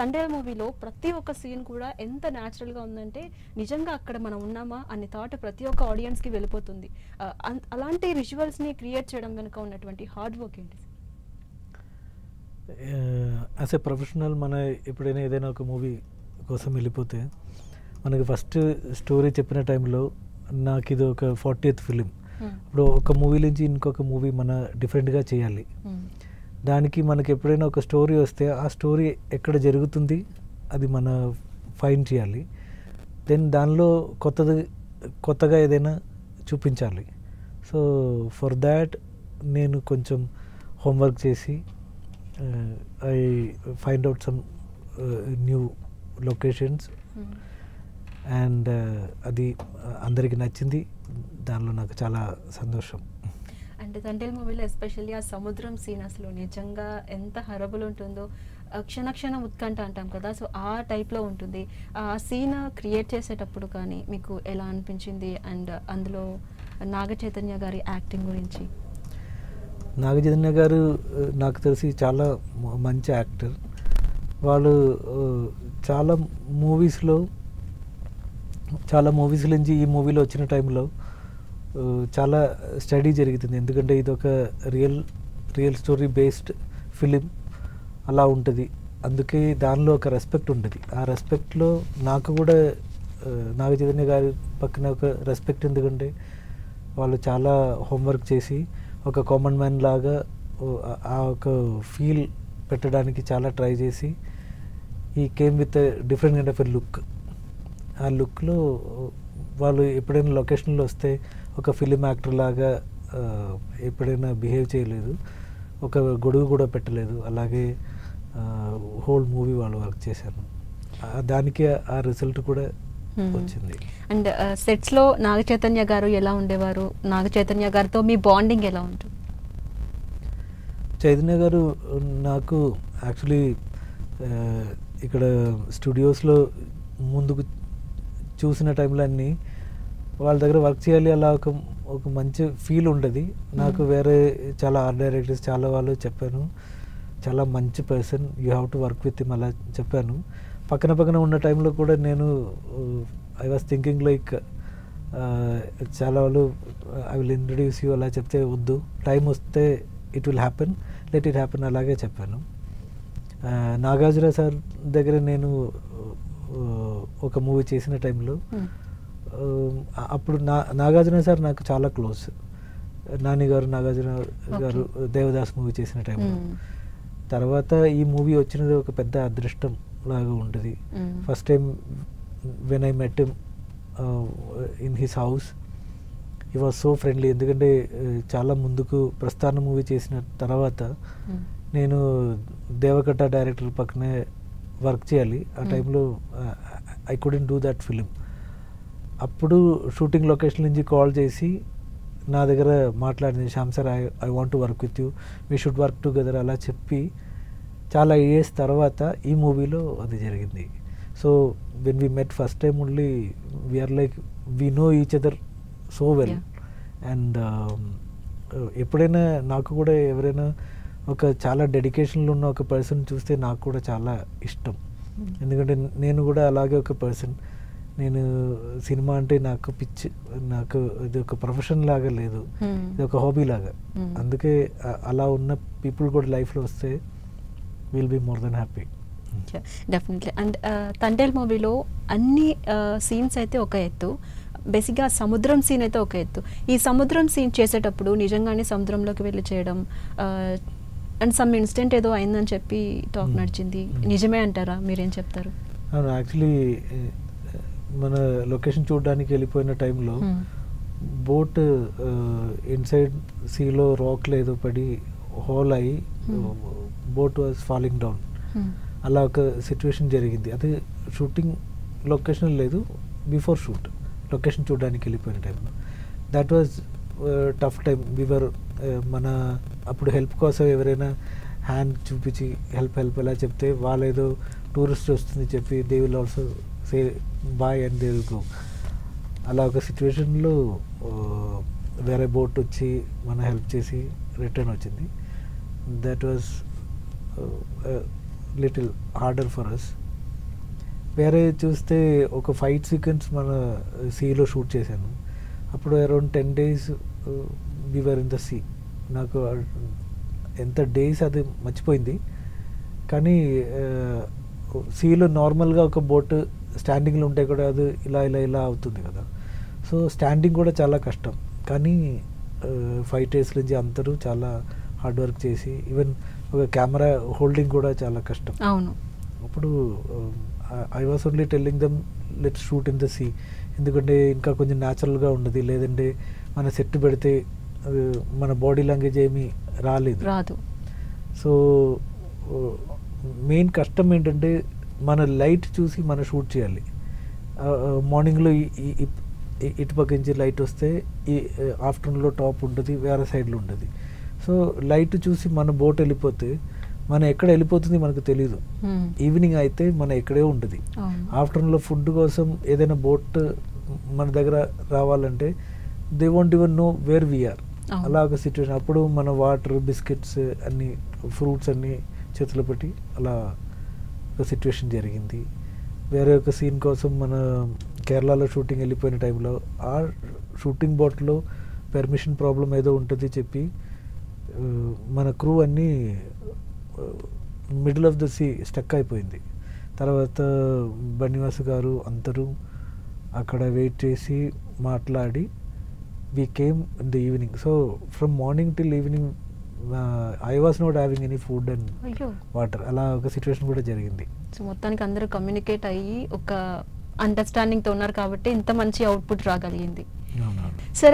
తండేల్ మూవీలో ప్రతి ఒక్క సీన్ కూడా ఎంత న్యాచురల్గా ఉందంటే నిజంగా అక్కడ మనం ఉన్నామా అనే థాట్ ప్రతి ఒక్క ఆడియన్స్కి వెళ్ళిపోతుంది. అలాంటి విజువల్స్ని క్రియేట్ చేయడం వెనుక ఉన్నటువంటి హార్డ్ వర్క్ ఏంటి? యాజ్ ఎ ప్రొఫెషనల్ మన ఎప్పుడైనా ఏదైనా ఒక మూవీ కోసం వెళ్ళిపోతే మనకి ఫస్ట్ స్టోరీ చెప్పిన టైంలో నాకు ఇది ఒక 40th ఫిలిం. ఇప్పుడు ఒక మూవీ నుంచి ఇంకొక మూవీ మన డిఫరెంట్గా చేయాలి. దానికి మనకి ఎప్పుడైనా ఒక స్టోరీ వస్తే ఆ స్టోరీ ఎక్కడ జరుగుతుంది అది మన ఫైండ్ చేయాలి. దెన్ దానిలో కొత్తగా ఏదైనా చూపించాలి. సో ఫర్ దాట్ నేను కొంచెం హోంవర్క్ చేసి I find out some new locations and అది అందరికి నచ్చింది. దానిలో నాకు చాలా సంతోషం. అంటే తండేల్ మూవీలో ఎస్పెషల్లీ ఆ సముద్రం సీన్ అసలు నిజంగా ఎంత హరబుల్ ఉంటుందో, క్షణ ఉత్కంఠ అంటాం కదా, సో ఆ టైప్లో ఉంటుంది. ఆ సీన్ క్రియేట్ చేసేటప్పుడు కానీ మీకు ఎలా అనిపించింది? అండ్ అందులో నాగ చైతన్య గారి యాక్టింగ్ గురించి. నాగ చైతన్య గారు నాకు తెలిసి చాలా మంచి యాక్టర్. వాళ్ళు చాలా మూవీస్ నుంచి ఈ మూవీలో వచ్చిన టైంలో చాలా స్టడీ జరుగుతుంది. ఎందుకంటే ఇది ఒక రియల్ స్టోరీ బేస్డ్ ఫిలిం అలా ఉంటుంది. అందుకే దానిలో ఒక రెస్పెక్ట్ ఉంటుంది. ఆ రెస్పెక్ట్లో నాకు కూడా నాగ చైతన్య గారి పక్కన ఒక రెస్పెక్ట్. ఎందుకంటే వాళ్ళు చాలా హోంవర్క్ చేసి ఒక కామన్ మ్యాన్ లాగా ఆ ఒక ఫీల్ పెట్టడానికి చాలా ట్రై చేసి ఈ came with different kind of a look. ఆ లుక్లో వాళ్ళు ఎప్పుడైనా లొకేషన్లో వస్తే ఒక ఫిలిం యాక్టర్ లాగా ఎప్పుడైనా బిహేవ్ చేయలేదు, ఒక గొడుగు కూడా పెట్టలేదు. అలాగే హోల్ మూవీ వాళ్ళు వర్క్ చేశారు. దానికి ఆ రిజల్ట్ కూడా వచ్చింది. అండ్ సెట్స్లో నాగ చైతన్య గారు ఎలా ఉండేవారు? నాగ చైతన్య గారితో మీ బాండింగ్ ఎలా ఉంటుంది? చైతన్య గారు నాకు యాక్చువల్లీ ఇక్కడ స్టూడియోస్లో ముందుకు చూసిన టైంలో అన్నీ వాళ్ళ దగ్గర వర్క్ చేయాలి అలా ఒక మంచి ఫీల్ ఉండేది నాకు. వేరే చాలా ఆర్ట్ డైరెక్టర్స్ చాలా వాళ్ళు చెప్పాను, చాలా మంచి person, you have to work with him అలా చెప్పాను. పక్కన ఉన్న టైంలో కూడా నేను ఐ వాస్ థింకింగ్ లైక్ చాలా వాళ్ళు ఐ విల్ ఇంట్రడ్యూస్ యూ అలా చెప్తే వద్దు, టైం వస్తే it will happen, let it happen అలాగే చెప్పాను. నాగార్జున సార్ దగ్గర నేను ఒక మూవీ చేసిన టైంలో అప్పుడు నాగార్జున సార్ నాకు చాలా క్లోజ్. నాగార్జున గారు దేవదాస్ మూవీ చేసిన టైంలో. తర్వాత ఈ మూవీ వచ్చినది ఒక పెద్ద అదృష్టం లాగా ఉంటుంది. First time when I met him in his house, he was so friendly. ఎందుకంటే చాలా ముందుకు ప్రస్థాన మూవీ చేసిన తర్వాత నేను దేవకట్ట డైరెక్టర్ పక్కనే వర్క్ చేయాలి. ఆ టైంలో I couldn't do that film. అప్పుడు షూటింగ్ లొకేషన్ నుంచి కాల్ చేసి నా దగ్గర మాట్లాడింది, Shyam sir I want to work with you, we should work together అలా చెప్పి చాలా ఇయర్స్ తర్వాత ఈ మూవీలో అది జరిగింది. So when we met first time only we're like we know each other so well. And ఎప్పుడైనా నాకు కూడా ఎవరైనా ఒక చాలా డెడికేషన్లో ఉన్న ఒక పర్సన్ చూస్తే నాకు కూడా చాలా ఇష్టం. ఎందుకంటే నేను కూడా అలాగే ఒక పర్సన్. నేను సినిమా అంటే నాకు పిచ్చి, నాకు ఇది ఒక ప్రొఫెషన్ లాగా లేదు, ఇది ఒక హాబీ లాగా. అందుకే అలా ఉన్న పీపుల్ కూడా లైఫ్లో వస్తే will be more than happy. Definitely. And Thandel మూవీలో అన్ని సీన్స్ అయితే ఒక ఎత్తు, బేసిక్గా సముద్రం సీన్ అయితే ఒక ఎత్తు. ఈ సముద్రం సీన్ చేసేటప్పుడు నిజంగానే సముద్రంలోకి వెళ్ళి చేయడం అండ్ సమ్ ఇన్సిడెంట్ ఏదో అయిందని చెప్పి టాక్ నడిచింది, నిజమే అంటారా? మీరేం చెప్తారు? అవును, యాక్చువల్లీ మన లొకేషన్ చూడడానికి వెళ్ళిపోయిన టైంలో బోట్ ఇన్సైడ్ సీలో రాక్లో ఏదో పడి హోల్ అయ్యి బోట్ వాజ్ ఫాలింగ్ డౌన్. అలా ఒక సిచ్యువేషన్ జరిగింది. అది షూటింగ్ లొకేషన్ లేదు, బిఫోర్ షూట్ లొకేషన్ చూడడానికి వెళ్ళిపోయిన టైంలో. That was tough time. వివర్ మన అప్పుడు హెల్ప్ కోసం ఎవరైనా హ్యాండ్ చూపించి హెల్ప్ ఎలా చెప్తే వాళ్ళు ఏదో టూరిస్ట్ వస్తుంది చెప్పి they will also say bye and they will go. అలా ఒక సిచ్యువేషన్లో వేరే బోట్ వచ్చి మన హెల్ప్ చేసి రిటర్న్ వచ్చింది. That was little harder for us. వేరే చూస్తే ఒక ఫైట్ సీక్వెన్స్ మన సీలో షూట్ చేశాను. అప్పుడు around 10 days we are in the sea. నాకు ఎంత డేస్ అది మర్చిపోయింది. కానీ సీలో నార్మల్గా ఒక బోట్ స్టాండింగ్లో ఉంటే కూడా అది ఇలా ఇలా ఇలా అవుతుంది కదా. సో స్టాండింగ్ కూడా చాలా కష్టం. కానీ 5 days నుంచి అందరూ చాలా హార్డ్ వర్క్ చేసి ఈవెన్ ఒక కెమెరా హోల్డింగ్ కూడా చాలా కష్టం. అవును. అప్పుడు I was only telling them let's shoot in the sea. ఎందుకంటే ఇంకా కొంచెం న్యాచురల్గా ఉండదు. లేదంటే మన సెట్ పెడితే మన బాడీ లాంగ్వేజ్ ఏమీ రాదు. సో మెయిన్ కష్టం ఏంటంటే మన లైట్ చూసి మనం షూట్ చేయాలి. మార్నింగ్లో ఇటుపక్క నుంచి లైట్ వస్తే ఈ ఆఫ్టర్నూన్లో టాప్ ఉంటుంది, వేరే సైడ్లో ఉంటుంది. సో లైట్ చూసి మన బోట్ వెళ్ళిపోతే మనం ఎక్కడ వెళ్ళిపోతుంది మనకు తెలీదు. ఈవినింగ్ అయితే మన ఎక్కడే ఉంటుంది. ఆఫ్టర్నూన్లో ఫుడ్ కోసం ఏదైనా బోట్ మన దగ్గర రావాలంటే they won't even know where we are. అలా ఒక సిచ్యువేషన్. అప్పుడు మన వాటర్, బిస్కెట్స్ అన్ని, ఫ్రూట్స్ అన్నీ చేతిలో పెట్టి అలా ఒక సిచ్యువేషన్ జరిగింది. వేరే ఒక సీన్ కోసం మన కేరళలో షూటింగ్ వెళ్ళిపోయిన టైంలో ఆ షూటింగ్ బోట్లో పర్మిషన్ ప్రాబ్లం ఏదో ఉంటుంది చెప్పి మన క్రూ అన్నీ middle of the sea stuck అయిపోయింది. తర్వాత బన్నివాసు గారు అందరూ అక్కడ వెయిట్ చేసి మాట్లాడి we came in the evening. So from morning till evening I was not having any food and water. అలా ఒక సిచ్యువేషన్ కూడా జరిగింది. సో మొత్తానికి అందరూ కమ్యూనికేట్ అయ్యి ఒక అండర్స్టాండింగ్తో ఉన్నారు కాబట్టి ఇంత మంచి అవుట్పుట్ రాగలిగింది. సరే